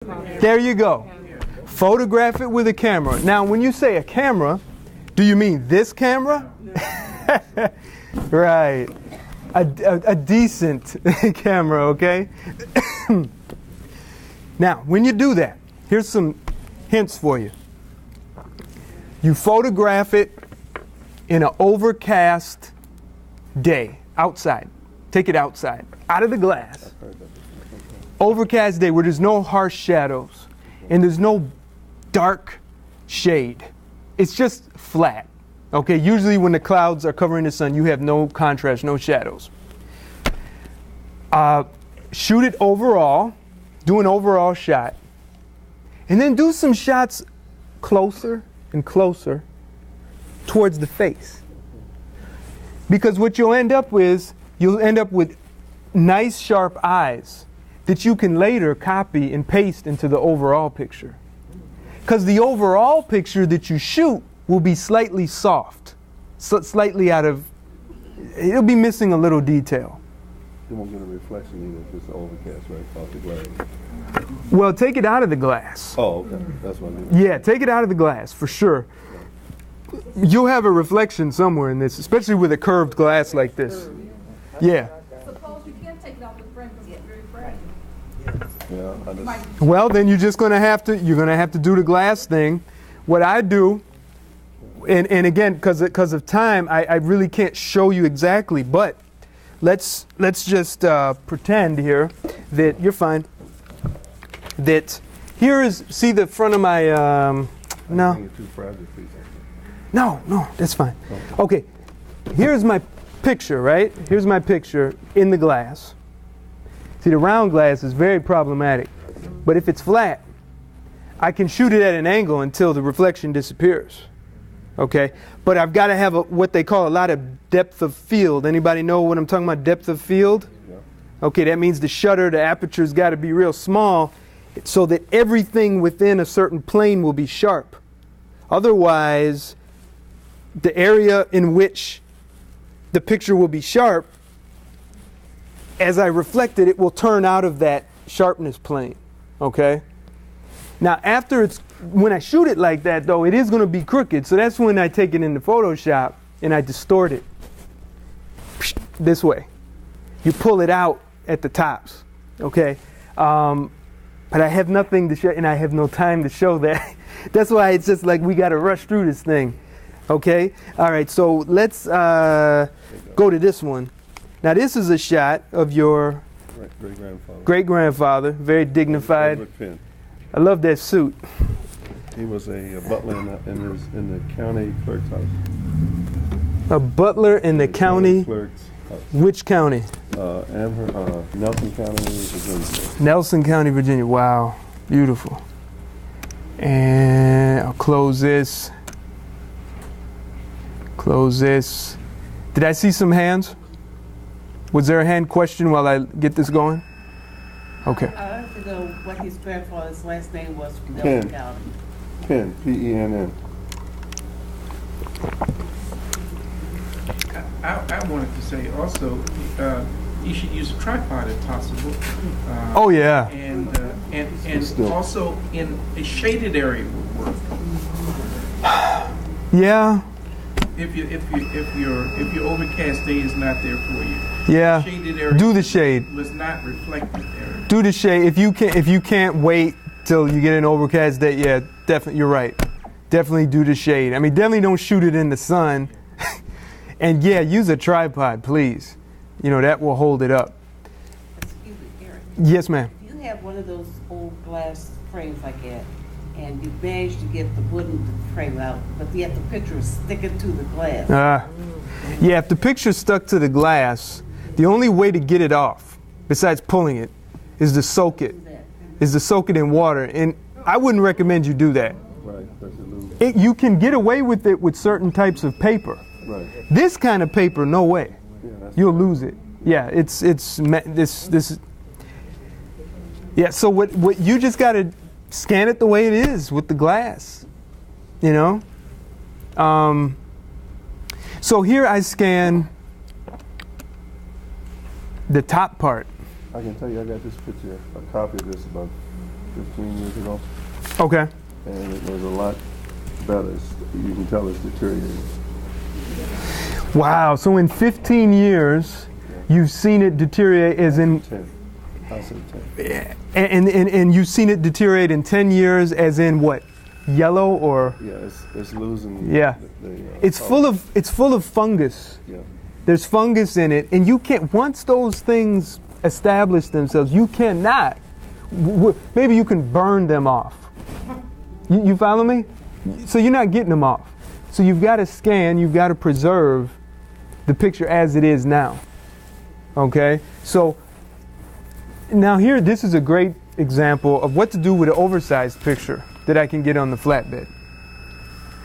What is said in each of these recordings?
There you go. Photograph it with a camera. Now, when you say a camera, do you mean this camera? Right. A decent camera, okay? Now, when you do that, here's some hints for you. You photograph it in an overcast day, outside. Take it outside, out of the glass. Overcast day where there's no harsh shadows and there's no dark shade. It's just flat. Okay, usually when the clouds are covering the sun, you have no contrast, no shadows. Shoot it overall, do an overall shot, and then do some shots closer and closer towards the face. Because what you'll end up with nice sharp eyes that you can later copy and paste into the overall picture. Because the overall picture that you shoot will be slightly soft, slightly it'll be missing a little detail. You won't get a reflection either if it's overcast, right, off the glass. Well, take it out of the glass. Oh, okay, that's what I mean. Yeah, take it out of the glass, for sure. You'll have a reflection somewhere in this, especially with a curved glass like this. Yeah. Suppose you can't take it off the frame because it's very fragile. Yeah, well, then you're gonna have to do the glass thing. What I do, and again, because of time, I really can't show you exactly, but let's just pretend here that you're fine. That see the front of my no. No, that's fine. Okay, here's my picture, right? Here's my picture in the glass. See, the round glass is very problematic. But if it's flat, I can shoot it at an angle until the reflection disappears. Okay? But I've got to have what they call a lot of depth of field. Anybody know what I'm talking about, depth of field? Yeah. Okay, that means the shutter, the aperture's got to be real small so that everything within a certain plane will be sharp. Otherwise, the area in which the picture will be sharp, as I reflect it, it will turn out of that sharpness plane. Okay? Now, when I shoot it like that, though, it is going to be crooked. So that's when I take it into Photoshop and I distort it this way. You pull it out at the tops. Okay? But I have nothing to show, and I have no time to show that. That's why it's just like we got to rush through this thing. Okay? All right, so let's go to this one. Now, this is a shot of your great-grandfather, very dignified. I love that suit. He was a butler in the county clerk's house. A butler in the county clerk's house. Which county? Nelson County, Virginia. Nelson County, Virginia. Wow, beautiful. And I'll close this. Close this. Did I see some hands? Was there a hand question while I get this going? Okay. I'd like to know what his grandfather's last name was from Nelson County. Penn, P-E-N-N. I wanted to say also, you should use a tripod if possible. Oh yeah. And also in a shaded area would work. Yeah. If your overcast day is not there for you. Yeah. Shaded area do the shade. Was not reflected there. Do the shade. If you can't wait till you get an overcast day, yeah, definitely you're right. Definitely do the shade. I mean, definitely don't shoot it in the sun. And yeah, use a tripod, please. You know, that will hold it up. Excuse me, Eric. Yes, ma'am. You have one of those old glass frames like that, and you managed to get the wooden frame out, but yet the picture is sticking to the glass. Yeah, if the picture's stuck to the glass, the only way to get it off, besides pulling it, is to soak it. Is to soak it in water. And I wouldn't recommend you do that. Right. You can get away with it with certain types of paper. Right. This kind of paper, no way. Yeah, you'll lose it. Yeah, it's this. Yeah, so what you just got to scan it the way it is with the glass. You know. So here I scan the top part. I can tell you, I got this picture, a copy of this about 15 years ago, Okay. and it was a lot better. You can tell it's deteriorated. Wow. So in 15 years, you've seen it deteriorate as in, 10. I said 10. and you've seen it deteriorate in 10 years as in what? Yellow or? Yeah, it's losing. Yeah. It's full of fungus. Yeah. There's fungus in it, and you can't, once those things establish themselves, you cannot, maybe you can burn them off. You follow me? So you're not getting them off. So you've got to scan, you've got to preserve the picture as it is now. Okay? So now here, this is a great example of what to do with an oversized picture that I can get on the flatbed.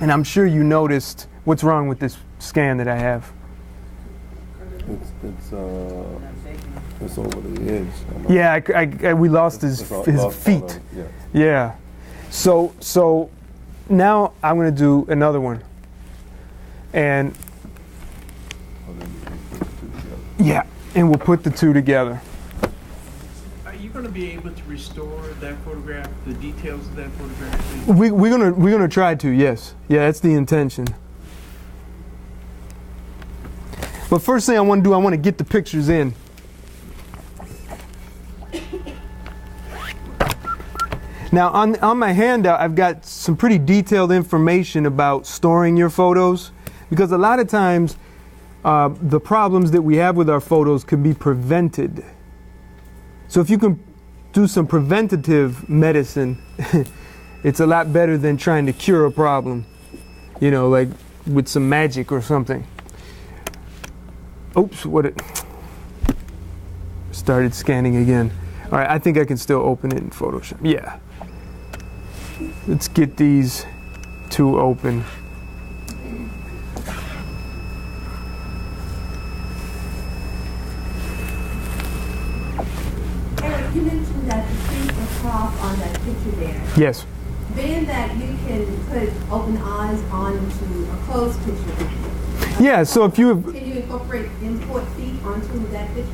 And I'm sure you noticed what's wrong with this scan that I have. It's over the edge. Yeah, we lost his feet. Yeah. So now I'm going to do another one. And yeah, and we'll put the two together. Are you going to be able to restore that photograph, the details of that photograph? We're gonna try to, yes. Yeah, that's the intention. But first thing I want to do, I want to get the pictures in. Now on my handout, I've got some pretty detailed information about storing your photos, because a lot of times the problems that we have with our photos can be prevented. So if you can do some preventative medicine, it's a lot better than trying to cure a problem, you know, like with some magic or something. Oops, started scanning again. All right, I think I can still open it in Photoshop. Yeah. Let's get these two open. Eric, you mentioned that the feet were cropped on that picture there. Yes. Being that you can put open eyes onto a closed picture. Yeah, so if you Can you import feet onto that picture?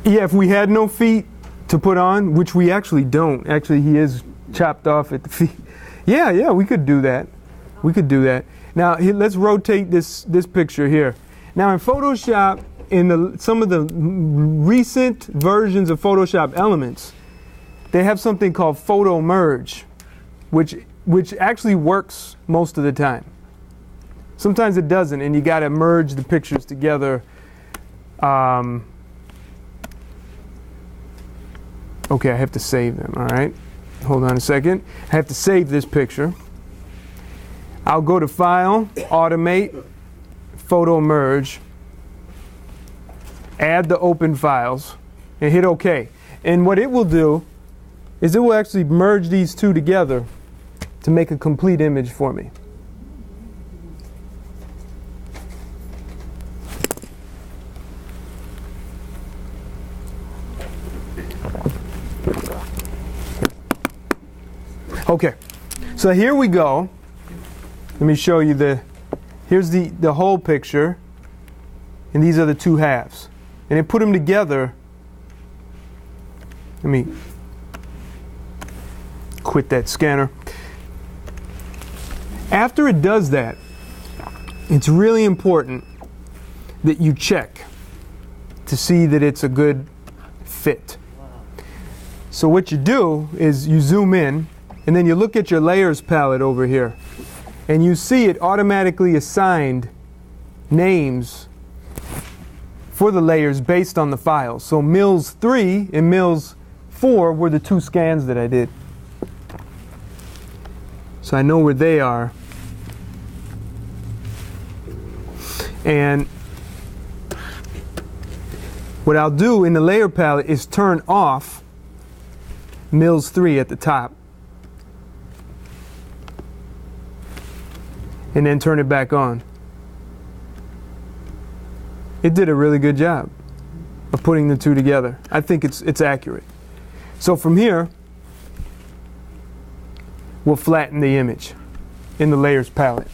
if we had no feet to put on, which we actually don't. Actually, he is chopped off at the feet. Yeah, we could do that. We could do that. Now, let's rotate this picture here. Now, in Photoshop, in some of the recent versions of Photoshop Elements, they have something called photo merge, which actually works most of the time. Sometimes it doesn't, and you got to merge the pictures together. Okay, I have to save them, all right? Hold on a second. I have to save this picture. I'll go to File, Automate, Photo Merge, add the open files, and hit OK. And what it will do is it will actually merge these two together to make a complete image for me. Okay, so here we go. Let me show you here's the whole picture, and these are the two halves. And then put them together. Let me quit that scanner. After it does that, it's really important that you check to see that it's a good fit. So what you do is you zoom in, and then you look at your layers palette over here, and you see it automatically assigned names for the layers based on the files. So Mills 3 and Mills 4 were the two scans that I did. So I know where they are. And what I'll do in the layer palette is turn off Mills 3 at the top, and then turn it back on. It did a really good job of putting the two together. I think it's accurate. So from here, we'll flatten the image in the layers palette.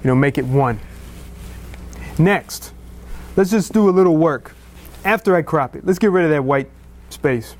Make it one. Next, let's just do a little work. After I crop it, let's get rid of that white space.